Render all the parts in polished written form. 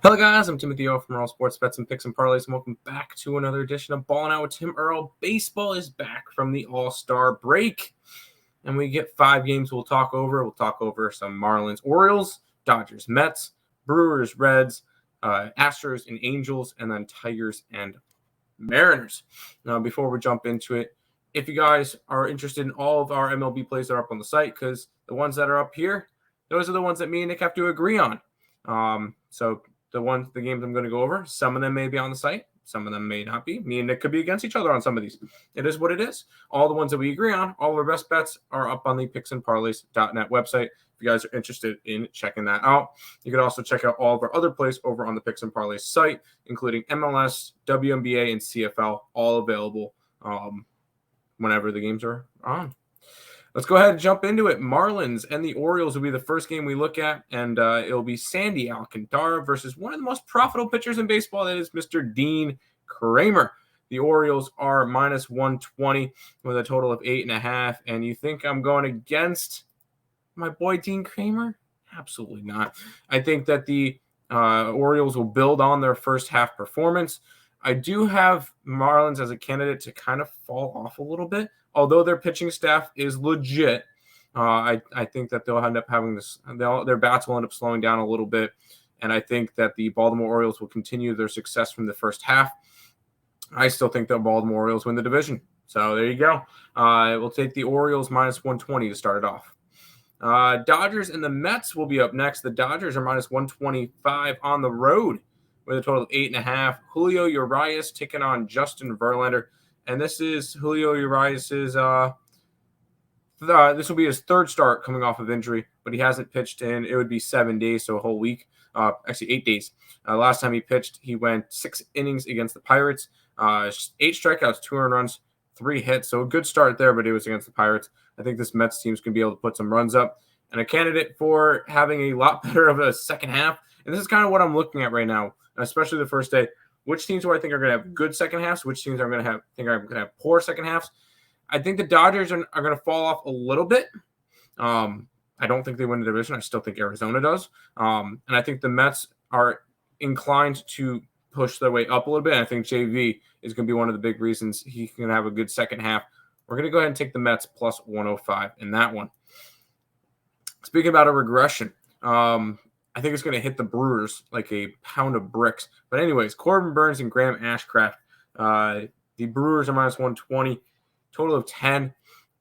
Hello guys, I'm Timothy O from Earle Sports Bets and Picks and Parlays, and welcome back to another edition of Ballin Out with Tim Earle. Baseball is back from the All-Star break, and we get 5 games we'll talk over. We'll talk over some Marlins, Orioles, Dodgers, Mets, Brewers, Reds, Astros and Angels, and then Tigers and Mariners. Now, before we jump into it, if you guys are interested in all of our MLB plays that are up on the site, because the ones that are up here, those are the ones that me and Nick have to agree on. So the games I'm going to go over, some of them may be on the site, some of them may not be. Me and Nick could be against each other on some of these. It is what it is. All the ones that we agree on, all of our best bets are up on the picksandparlays.net website. If you guys are interested in checking that out, you can also check out all of our other plays over on the Picks and Parlays site, including MLS, WNBA, and CFL, all available whenever the games are on. Let's go ahead and jump into it. Marlins and the Orioles will be the first game we look at, and it'll be Sandy Alcantara versus one of the most profitable pitchers in baseball, that is Mr. Dean Kramer. The Orioles are minus 120 with a total of 8.5, and you think I'm going against my boy Dean Kramer? Absolutely not. I think that the Orioles will build on their first half performance. I do have Marlins as a candidate to kind of fall off a little bit. Although their pitching staff is legit, I think that they'll end up having this. Their bats will end up slowing down a little bit, and I think that the Baltimore Orioles will continue their success from the first half. I still think the Baltimore Orioles win the division. So there you go. We'll take the Orioles minus 120 to start it off. Dodgers and the Mets will be up next. The Dodgers are minus 125 on the road with a total of 8.5. Julio Urias taking on Justin Verlander. And this is Julio Urias's this will be his third start coming off of injury, but he hasn't pitched in, it would be 7 days, so a whole week. Actually, 8 days. Last time he pitched, he went 6 innings against the Pirates, 8 strikeouts, 2 earned runs, 3 hits. So a good start there, but it was against the Pirates. I think this Mets team's going to be able to put some runs up. And a candidate for having a lot better of a second half. And this is kind of what I'm looking at right now, especially the first day. Which teams do I think are going to have good second halves? Which teams are going to have poor second halves? I think the Dodgers are going to fall off a little bit. I don't think they win the division. I still think Arizona does. And I think the Mets are inclined to push their way up a little bit. And I think JV is going to be one of the big reasons he can have a good second half. We're going to go ahead and take the Mets plus 105 in that one. Speaking about a regression, I think it's going to hit the Brewers like a pound of bricks. But anyways, Corbin Burnes and Graham Ashcraft. The Brewers are minus 120, total of 10.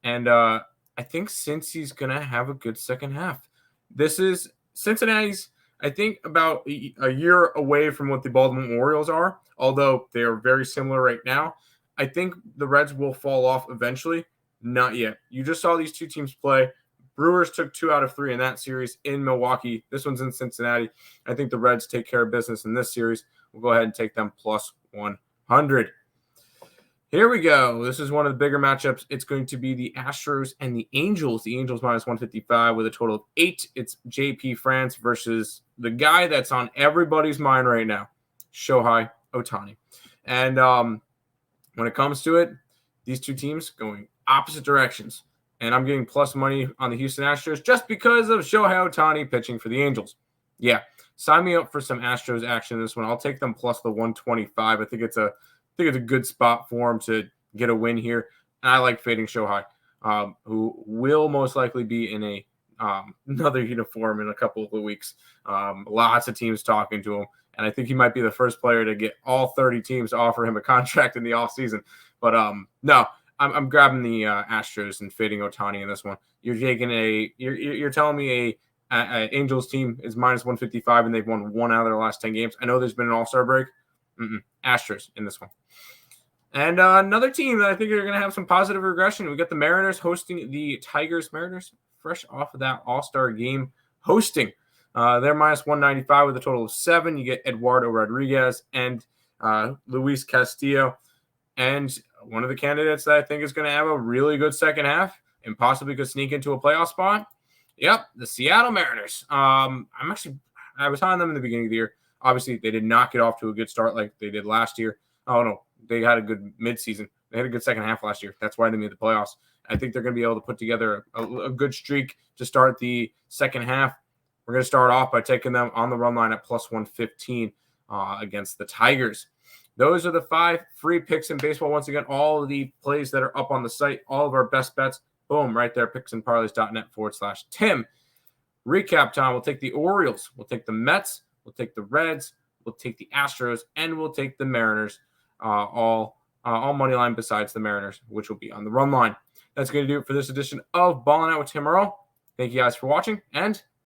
And I think Cincy's going to have a good second half. This is Cincinnati's, I think, about a year away from what the Baltimore Orioles are, although they are very similar right now. I think the Reds will fall off eventually. Not yet. You just saw these two teams play. Brewers took 2 out of 3 in that series in Milwaukee. This one's in Cincinnati. I think the Reds take care of business in this series. We'll go ahead and take them plus 100. Here we go. This is one of the bigger matchups. It's going to be the Astros and the Angels. The Angels minus 155 with a total of 8. It's JP France versus the guy that's on everybody's mind right now, Shohei Ohtani. And when it comes to it, these two teams going opposite directions. And I'm getting plus money on the Houston Astros just because of Shohei Ohtani pitching for the Angels. Yeah, sign me up for some Astros action in this one. I'll take them plus the 125. I think it's a good spot for him to get a win here. And I like fading Shohei, who will most likely be in a another uniform in a couple of weeks. Lots of teams talking to him. And I think he might be the first player to get all 30 teams to offer him a contract in the offseason. But no. I'm grabbing the Astros and fading Ohtani in this one. You're taking you're telling me a Angels team is minus 155 and they've won 1 out of their last 10 games. I know there's been an All-Star break. Astros in this one. And another team that I think are going to have some positive regression. We got the Mariners hosting the Tigers. Mariners fresh off of that All-Star game hosting. They're minus 195 with a total of 7. You get Eduardo Rodriguez and Luis Castillo. And one of the candidates that I think is going to have a really good second half and possibly could sneak into a playoff spot. Yep, the Seattle Mariners. I was on them in the beginning of the year. Obviously, they did not get off to a good start like they did last year. Oh, no, they had a good midseason. They had a good second half last year. That's why they made the playoffs. I think they're going to be able to put together a good streak to start the second half. We're going to start off by taking them on the run line at plus 115 against the Tigers. Those are the 5 free picks in baseball. Once again, all of the plays that are up on the site, all of our best bets, boom, right there, picksandparlays.net/Tim. Recap time. We'll take the Orioles. We'll take the Mets. We'll take the Reds. We'll take the Astros. And we'll take the Mariners. All money line besides the Mariners, which will be on the run line. That's going to do it for this edition of Ballin' Out with Tim Earle. Thank you guys for watching, and